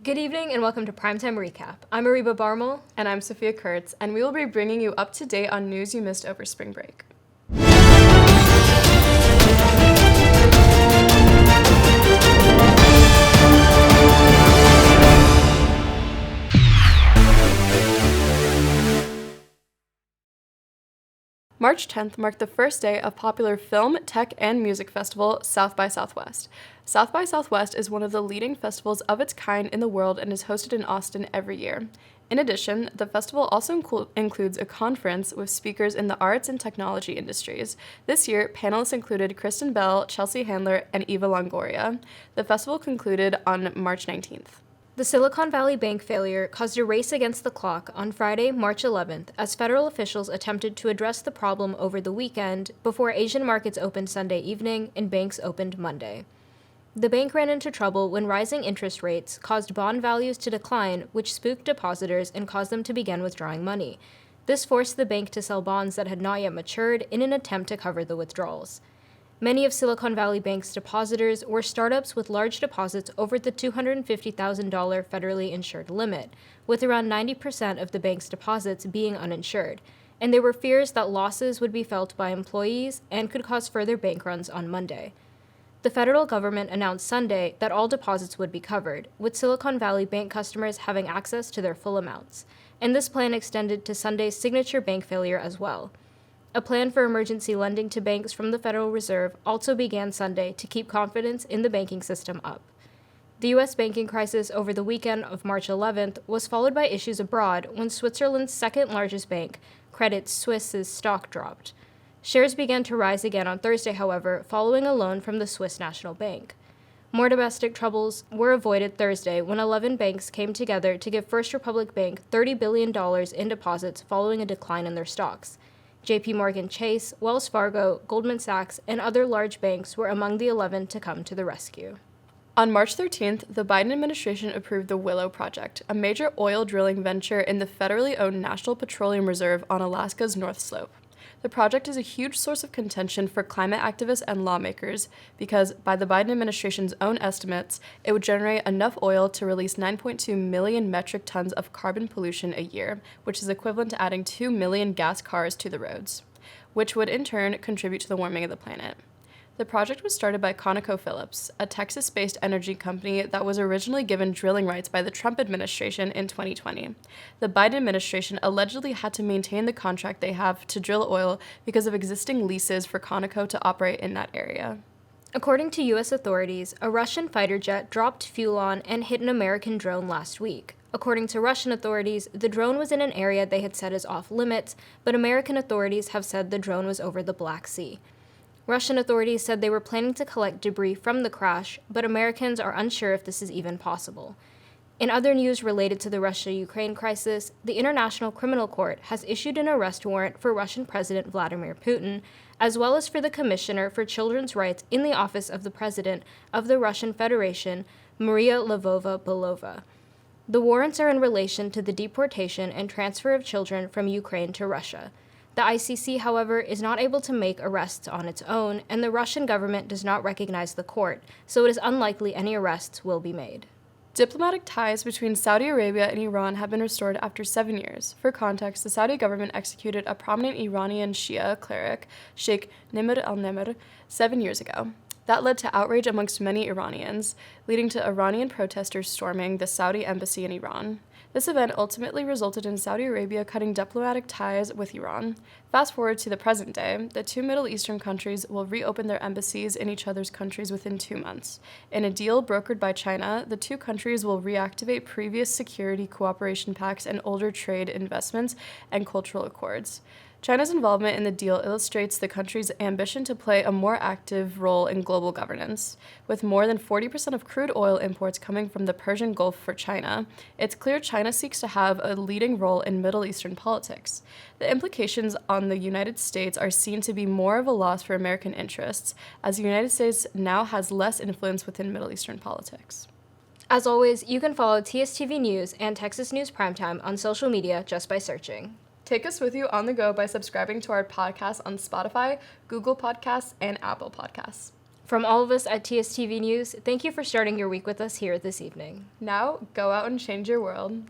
Good evening and welcome to PrimeTime Recap. I'm Areebah Bharmal. And I'm Sophia Kurz, and we will be bringing you up to date on news you missed over spring break. March 10th marked the first day of popular film, tech, and music festival South by Southwest. South by Southwest is one of the leading festivals of its kind in the world and is hosted in Austin every year. In addition, the festival also includes a conference with speakers in the arts and technology industries. This year, panelists included Kristen, Chelsey, and Eva Longoria. The festival concluded on March 19th. The Silicon Valley Bank failure caused a race against the clock on Friday, March 11th, as federal officials attempted to address the problem over the weekend before Asian markets opened Sunday evening and banks opened Monday. The bank ran into trouble when rising interest rates caused bond values to decline, which spooked depositors and caused them to begin withdrawing money. This forced the bank to sell bonds that had not yet matured in an attempt to cover the withdrawals. Many of Silicon Valley Bank's depositors were startups with large deposits over the $250,000 federally insured limit, with around 90% of the bank's deposits being uninsured, and there were fears that losses would be felt by employees and could cause further bank runs on Monday. The federal government announced Sunday that all deposits would be covered, with Silicon Valley Bank customers having access to their full amounts, and this plan extended to Sunday's signature bank failure as well. A plan for emergency lending to banks from the Federal Reserve also began Sunday to keep confidence in the banking system up. The U.S. banking crisis over the weekend of March 11th was followed by issues abroad when Switzerland's second-largest bank, Credit Suisse's stock dropped. Shares began to rise again on Thursday, however, following a loan from the Swiss National Bank. More domestic troubles were avoided Thursday when 11 banks came together to give First Republic Bank $30 billion in deposits following a decline in their stocks. JP Morgan Chase, Wells Fargo, Goldman Sachs, and other large banks were among the 11 to come to the rescue. On March 13th, the Biden administration approved the Willow Project, a major oil drilling venture in the federally owned National Petroleum Reserve on Alaska's North Slope. The project is a huge source of contention for climate activists and lawmakers because, by the Biden administration's own estimates, it would generate enough oil to release 9.2 million metric tons of carbon pollution a year, which is equivalent to adding 2 million gas cars to the roads, which would in turn contribute to the warming of the planet. The project was started by ConocoPhillips, a Texas-based energy company that was originally given drilling rights by the Trump administration in 2020. The Biden administration allegedly had to maintain the contract they have to drill oil because of existing leases for Conoco to operate in that area. According to U.S. authorities, a Russian fighter jet dropped fuel on and hit an American drone last week. According to Russian authorities, the drone was in an area they had said is off limits, but American authorities have said the drone was over the Black Sea. Russian authorities said they were planning to collect debris from the crash, but Americans are unsure if this is even possible. In other news related to the Russia-Ukraine crisis, the International Criminal Court has issued an arrest warrant for Russian President Vladimir Putin, as well as for the Commissioner for Children's Rights in the office of the President of the Russian Federation, Maria Lvova-Belova. The warrants are in relation to the deportation and transfer of children from Ukraine to Russia. The ICC, however, is not able to make arrests on its own, and the Russian government does not recognize the court, so it is unlikely any arrests will be made. Diplomatic ties between Saudi Arabia and Iran have been restored after 7 years. For context, the Saudi government executed a prominent Iranian Shia cleric, Sheikh Nimr al-Nimr, 7 years ago. That led to outrage amongst many Iranians, leading to Iranian protesters storming the Saudi embassy in Iran. This event ultimately resulted in Saudi Arabia cutting diplomatic ties with Iran. Fast forward to the present day, the two Middle Eastern countries will reopen their embassies in each other's countries within 2 months. In a deal brokered by China, the two countries will reactivate previous security cooperation pacts and older trade investments and cultural accords. China's involvement in the deal illustrates the country's ambition to play a more active role in global governance. With more than 40% of crude oil imports coming from the Persian Gulf for China, it's clear China seeks to have a leading role in Middle Eastern politics. The implications on the United States are seen to be more of a loss for American interests, as the United States now has less influence within Middle Eastern politics. As always, you can follow TSTV News and Texas News Primetime on social media just by searching. Take us with you on the go by subscribing to our podcast on Spotify, Google Podcasts, and Apple Podcasts. From all of us at TSTV News, thank you for starting your week with us here this evening. Now, go out and change your world.